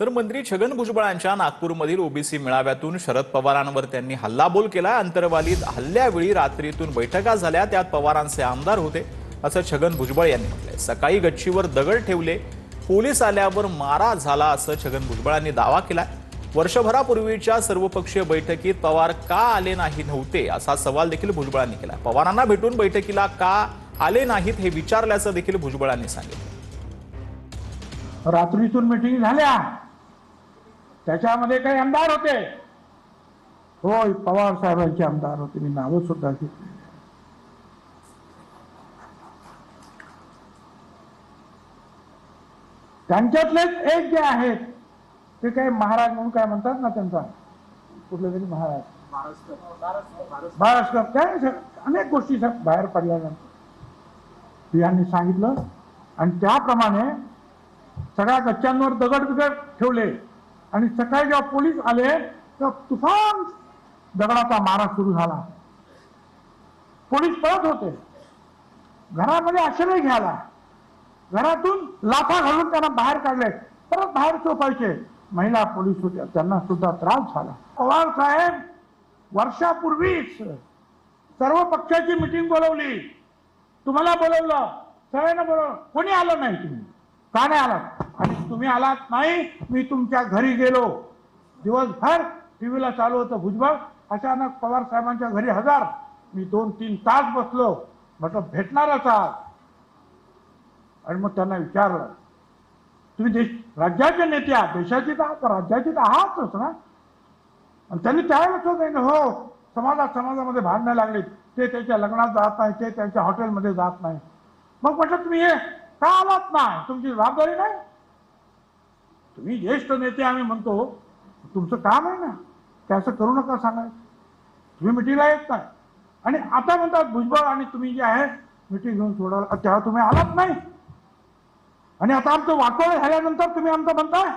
तर मंत्री छगन भुजबळांच्या नागपूरमधील ओबीसी मेळाव्यातून शरद पवारांवर त्यांनी हल्लाबोल केला। अंतर्वालीत हल्ल्यावेळी रात्रीतून बैठका झाल्या, त्यात पवारांचे आमदार होते असं छगन भुजबळ यांनी म्हटलंय। सकाळी गच्चीवर दगड ठेवले, पोलीस आल्यावर मारा झाला असं छगन भुजबळांनी दावा केलाय। वर्षभरापूर्वीच्या सर्वपक्षीय बैठकीत पवार का आले नव्हते असा सवाल देखील भुजबळांनी केला। पवारांना भेटून बैठकीला का आले नाहीत हे विचारल्याचं देखील भुजबळांनी सांगितलं। रात्रीतून मीटिंग झाल्या, त्याच्यामध्ये काही आमदार होते। होय, पवार साहेबांचे आमदार होते, मी नावं सुद्धा घेतली। त्यांच्यातलेच एक जे आहेत ते काही महाराज म्हणून काय म्हणतात ना, त्यांचा कुठले तरी महाराज महाराष्ट्र काय अनेक गोष्टी बाहेर पडल्यानंतर यांनी सांगितलं आणि त्याप्रमाणे सगळ्या गच्च्यांवर दगड ठेवले आणि सकाळी जेव्हा पोलीस आले तेव्हा तुफान दगडाचा मारा सुरू झाला। पोलीस पळत होते, घरामध्ये आश्रय घ्यायला, घरातून लाथा घालून त्यांना बाहेर काढले, परत बाहेर चोपायचे। महिला पोलीस होत्या, त्यांना सुद्धा त्रास झाला। पवार साहेब वर्षापूर्वीच सर्व पक्षाची मीटिंग बोलवली, तुम्हाला बोलवलं, सगळ्यांना बोलवलं, कोणी आलं नाही। तुम्ही का नाही आलात? आणि तुम्ही आलात नाही, मी तुमच्या घरी गेलो, दिवसभर टीव्हीला चालू होतं भुजबळ, अचानक पवार साहेबांच्या घरी हजर, मी 2-3 तास बसलो, म्हटलं भेटणारच आहात। आणि मग त्यांना विचारलं, तुम्ही राज्याचे नेते आहात, देशाचे तर आहात, राज्याचे तर आहातच ना? आणि त्यांनी त्यावेळेस हो, समाजामध्ये भांडणं लागली, ते त्याच्या लग्नात जात नाही, ते त्यांच्या हॉटेलमध्ये जात नाही। मग म्हटलं तुम्ही हे का आलात नाही? तुमची जबाबदारी नाही? तुम्ही ज्येष्ठ नेते आम्ही म्हणतो, तुमचं काम आहे ना, ते असं करू नका सांगायचं। तुम्ही मिटिंगला येत नाही आणि आता म्हणतात भुजबळ आणि तुम्ही जे आहे मिटिंग घेऊन सोडाल, तेव्हा तुम्ही आलात नाही आणि आता आमचं वाटोळ झाल्यानंतर तुम्ही आमचं म्हणताय